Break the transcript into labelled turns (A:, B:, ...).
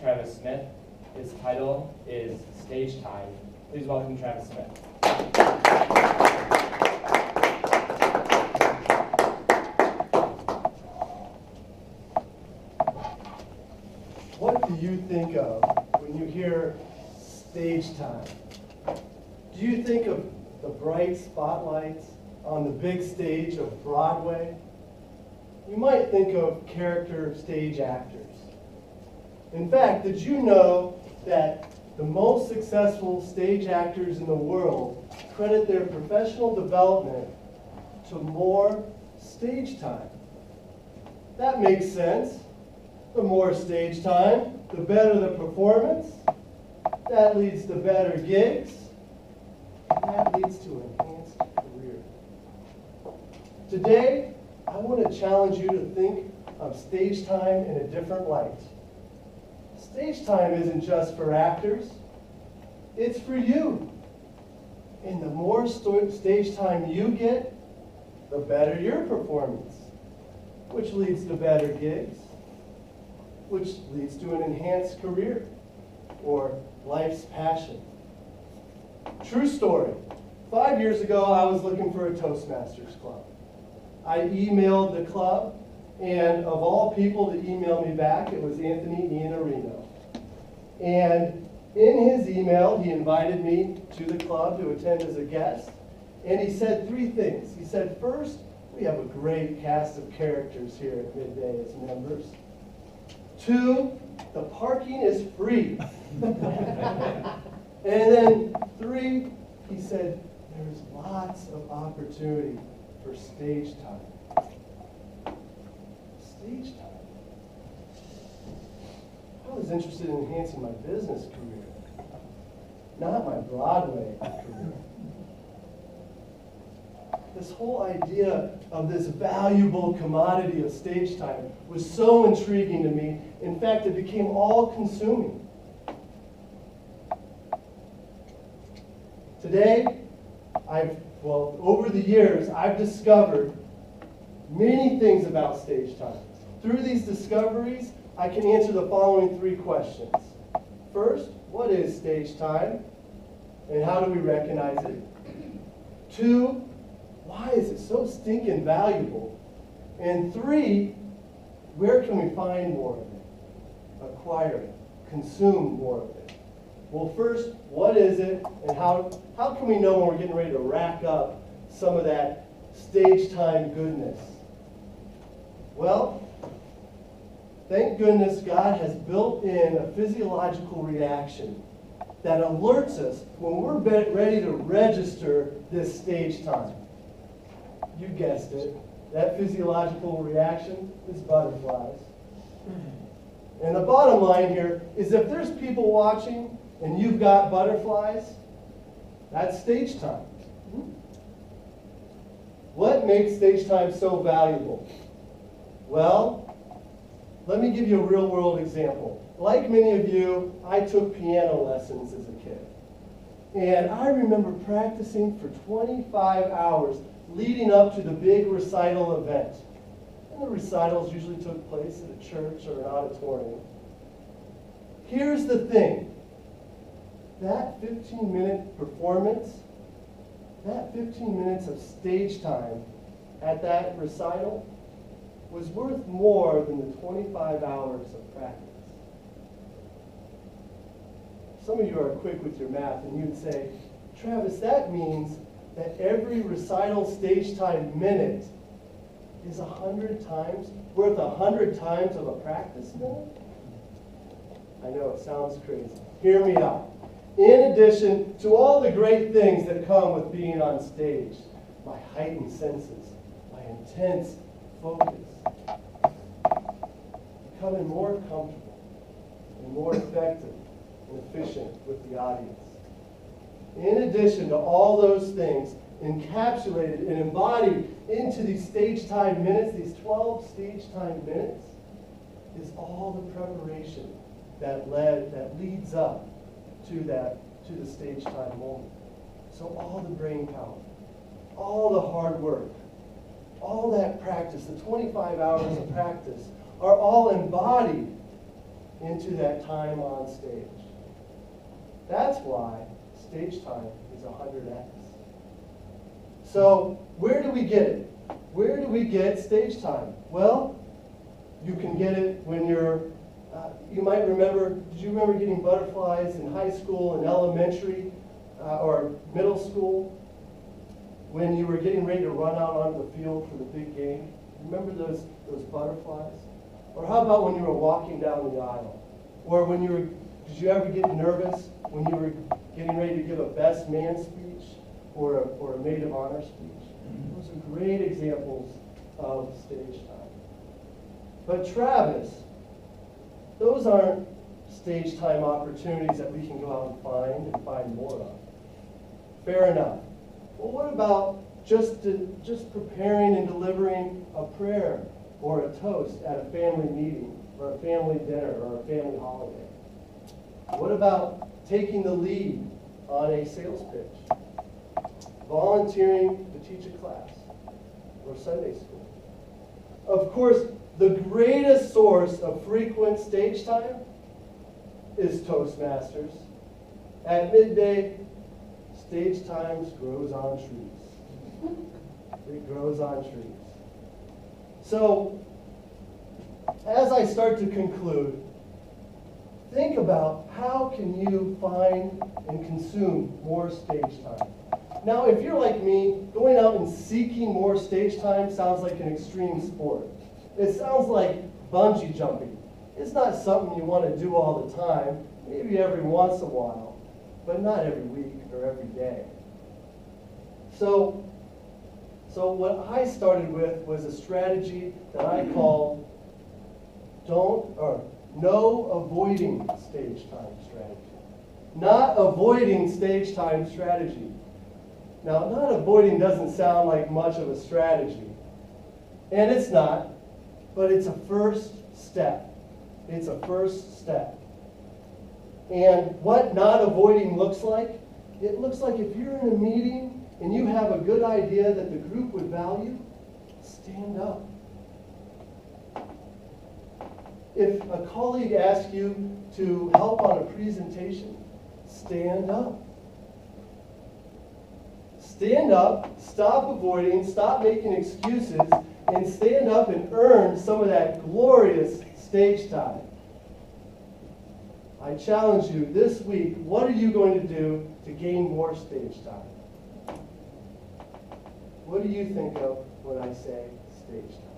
A: Travis Smith. His title is Stage Time. Please welcome Travis Smith.
B: What do you think of when you hear stage time? Do you think of the bright spotlights on the big stage of Broadway? You might think of character stage actors. In fact, did you know that the most successful stage actors in the world credit their professional development to more stage time? That makes sense. The more stage time, the better the performance. That leads to better gigs. And that leads to an enhanced career. Today, I want to challenge you to think of stage time in a different light. Stage time isn't just for actors. It's for you. And the more stage time you get, the better your performance, which leads to better gigs, which leads to an enhanced career or life's passion. True story. 5 years ago, I was looking for a Toastmasters club. I emailed the club, and of all people to email me back, it was Anthony Iannarino. And in his email, he invited me to the club to attend as a guest, and he said 3 things. He said, first, we have a great cast of characters here at MidDay as members. 2, the parking is free. And then 3, he said, there's lots of opportunity for stage time. Stage time. I was interested in enhancing my business career, not my Broadway career. This whole idea of this valuable commodity of stage time was so intriguing to me. In fact, it became all-consuming. Today, over the years, I've discovered many things about stage time. Through these discoveries, I can answer the following 3 questions. First, what is stage time? And how do we recognize it? 2, why is it so stinking valuable? And 3, where can we find more of it? Acquire it, consume more of it. Well, first, what is it, and how can we know when we're getting ready to rack up some of that stage time goodness? Well, thank goodness God has built in a physiological reaction that alerts us when we're ready to register this stage time. You guessed it. That physiological reaction is butterflies. And the bottom line here is if there's people watching and you've got butterflies, that's stage time. What makes stage time so valuable? Well, let me give you a real-world example. Like many of you, I took piano lessons as a kid. And I remember practicing for 25 hours leading up to the big recital event. And the recitals usually took place at a church or an auditorium. Here's the thing. That 15-minute performance, that 15 minutes of stage time at that recital was worth more than the 25 hours of practice. Some of you are quick with your math, and you'd say, Travis, that means that every recital stage time minute is 100 times, worth 100 times of a practice minute? I know, it sounds crazy. Hear me out. In addition to all the great things that come with being on stage, my heightened senses, my intense focus, becoming more comfortable and more effective and efficient with the audience. In addition to all those things encapsulated and embodied into these stage time minutes, these 12 stage time minutes, is all the preparation that leads up to the stage time moment. So all the brain power, all the hard work, all that practice, the 25 hours of practice, are all embodied into that time on stage. That's why stage time is 100x. So where do we get it? Where do we get stage time? Well, you can get it when you're, you might remember, did you remember getting butterflies in high school and elementary or middle school? When you were getting ready to run out onto the field for the big game? Remember those butterflies? Or how about when you were walking down the aisle? Or when you were, did you ever get nervous when you were getting ready to give a best man speech or a maid of honor speech? Those are great examples of stage time. But Travis, those aren't stage time opportunities that we can go out and find more of. Fair enough. Well, what about just preparing and delivering a prayer or a toast at a family meeting or a family dinner or a family holiday? What about taking the lead on a sales pitch? Volunteering to teach a class or Sunday school? Of course, the greatest source of frequent stage time is Toastmasters. At midday, stage time grows on trees. It grows on trees. So, as I start to conclude, think about how can you find and consume more stage time. Now, if you're like me, going out and seeking more stage time sounds like an extreme sport. It sounds like bungee jumping. It's not something you want to do all the time, maybe every once in a while, but not every week or every day. So what I started with was a strategy that I called no avoiding stage time strategy. Not avoiding stage time strategy. Now, not avoiding doesn't sound like much of a strategy. And it's not, but it's a first step. It's a first step. And what not avoiding looks like, it looks like if you're in a meeting and you have a good idea that the group would value, stand up. If a colleague asks you to help on a presentation, stand up. Stand up, stop avoiding, stop making excuses, and stand up and earn some of that glorious stage time. I challenge you this week, what are you going to do to gain more stage time? What do you think of when I say stage time?